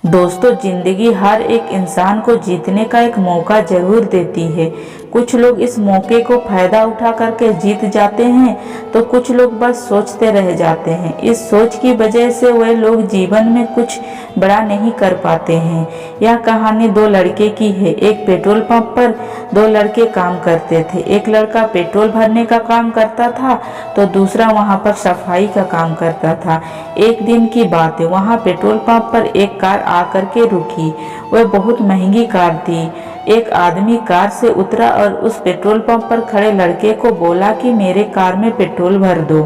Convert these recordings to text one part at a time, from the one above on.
दोस्तों, जिंदगी हर एक इंसान को जीतने का एक मौका जरूर देती है। कुछ लोग इस मौके को फायदा उठा करके जीत जाते हैं तो कुछ लोग बस सोचते रह जाते हैं। इस सोच की वजह से वे लोग जीवन में कुछ बड़ा नहीं कर पाते हैं। यह कहानी दो लड़के की है। एक पेट्रोल पंप पर दो लड़के काम करते थे। एक लड़का पेट्रोल भरने का काम करता था तो दूसरा वहां पर सफाई का काम करता था। एक दिन की बात है, वहां पेट्रोल पंप पर एक कार आकर के रुकी। वह बहुत महंगी कार थी। एक आदमी कार से उतरा और उस पेट्रोल पंप पर खड़े लड़के को बोला कि मेरे कार में पेट्रोल भर दो।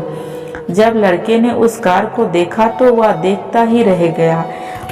जब लड़के ने उस कार को देखा तो वह देखता ही रह गया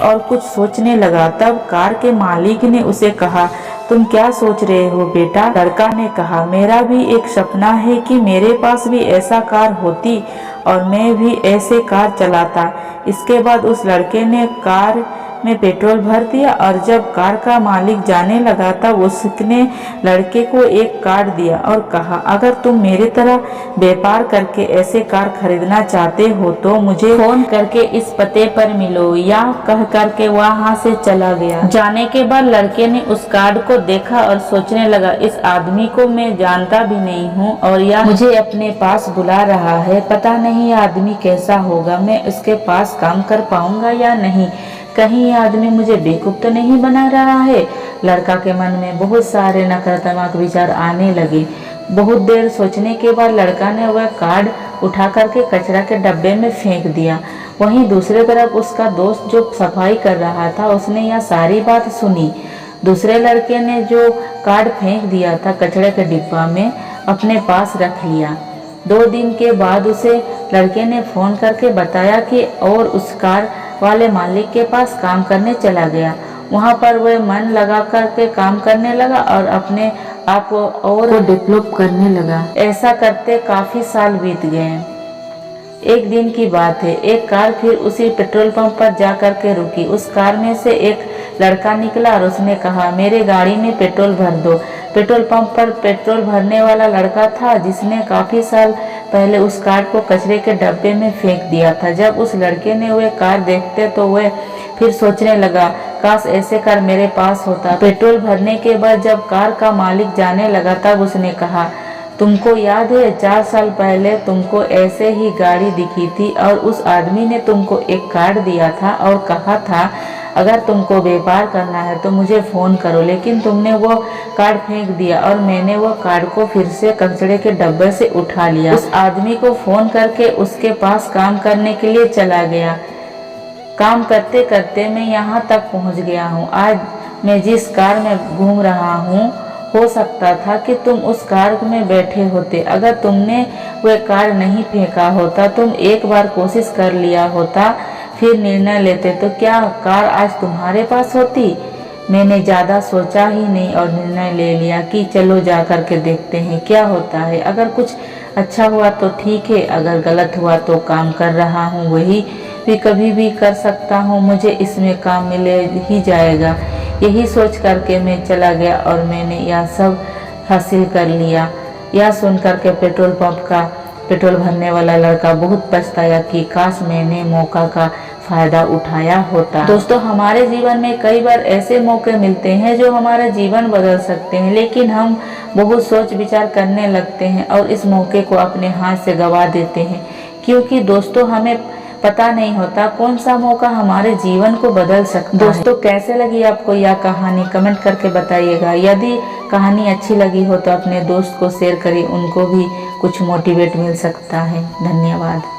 और कुछ सोचने लगा। तब कार के मालिक ने उसे कहा, तुम क्या सोच रहे हो बेटा? लड़का ने कहा, मेरा भी एक सपना है कि मेरे पास भी ऐसा कार होती और मैं भी ऐसे कार चलाता। इसके बाद उस लड़के ने कार में पेट्रोल भर दिया और जब कार का मालिक जाने लगा तब उसने लड़के को एक कार्ड दिया और कहा, अगर तुम मेरी तरह व्यापार करके ऐसे कार खरीदना चाहते हो तो मुझे फोन करके इस पते पर मिलो। या कह करके वहां से चला गया। जाने के बाद लड़के ने उस कार्ड को देखा और सोचने लगा, इस आदमी को मैं जानता भी नहीं हूँ और यह मुझे अपने पास बुला रहा है। पता नहीं यह आदमी कैसा होगा, मैं उसके पास काम कर पाऊंगा या नहीं, कहीं यह आदमी मुझे बेवकूफ तो नहीं बना रहा है। लड़का के मन में बहुत सारे नकारात्मक विचार आने लगे। बहुत देर सोचने के बाद लड़का ने वह कार्ड उठा करके कचरा के डब्बे में फेंक दिया। वहीं दूसरी तरफ उसका दोस्त जो सफाई कर रहा था उसने यह सारी बात सुनी। दूसरे लड़के ने जो कार्ड फेंक दिया था कचरे के डिब्बा में अपने पास रख लिया। 2 दिन के बाद उसे लड़के ने फोन करके बताया कि और उस कार वाले मालिक के पास काम करने चला गया। वहां पर वह मन लगा करके काम करने लगा और अपने आप को और डेवलप करने लगा। ऐसा करते काफी साल बीत गए। एक दिन की बात है, एक कार फिर उसी पेट्रोल पंप पर जा करके रुकी। उस कार में से एक लड़का निकला और उसने कहा, मेरे गाड़ी में पेट्रोल भर दो। पेट्रोल पंप पर पेट्रोल भरने वाला लड़का था जिसने काफी साल पहले उस कार को कचरे के डब्बे में फेंक दिया था। जब उस लड़के ने वह कार देखते तो वह फिर सोचने लगा, काश ऐसे कार मेरे पास होता। पेट्रोल भरने के बाद जब कार का मालिक जाने लगा तब उसने कहा, तुमको याद है 4 साल पहले तुमको ऐसे ही गाड़ी दिखी थी और उस आदमी ने तुमको एक कार्ड दिया था और कहा था अगर तुमको व्यापार करना है तो मुझे फोन करो, लेकिन तुमने वो कार्ड फेंक दिया और मैंने वो कार्ड को फिर से कचरे के डब्बे से उठा लिया। उस आदमी को फोन करके उसके पास काम करने के लिए चला गया। काम करते करते मैं यहाँ तक पहुँच गया हूँ। आज मैं जिस कार में घूम रहा हूँ हो सकता था कि तुम उस कार में बैठे होते। अगर तुमने वह कार नहीं फेंका होता, तुम एक बार कोशिश कर लिया होता, फिर निर्णय लेते तो क्या कार आज तुम्हारे पास होती? मैंने ज़्यादा सोचा ही नहीं और निर्णय ले लिया कि चलो जा कर के देखते हैं क्या होता है। अगर कुछ अच्छा हुआ तो ठीक है, अगर गलत हुआ तो काम कर रहा हूँ वही भी कभी भी कर सकता हूँ, मुझे इसमें काम मिले ही जाएगा। यही सोच करके मैं चला गया और मैंने यह सब हासिल कर लिया। यह सुनकर के पेट्रोल पंप का पेट्रोल भरने वाला लड़का बहुत पछताया कि काश मैंने मौका का फायदा उठाया होता। दोस्तों, हमारे जीवन में कई बार ऐसे मौके मिलते हैं जो हमारा जीवन बदल सकते हैं, लेकिन हम बहुत सोच विचार करने लगते हैं और इस मौके को अपने हाथ से गवा देते हैं, क्योंकि दोस्तों हमें पता नहीं होता कौन सा मौका हमारे जीवन को बदल सकता है। दोस्तों, कैसे लगी आपको यह कहानी कमेंट करके बताइएगा। यदि कहानी अच्छी लगी हो तो अपने दोस्त को शेयर करिए, उनको भी कुछ मोटिवेट मिल सकता है। धन्यवाद।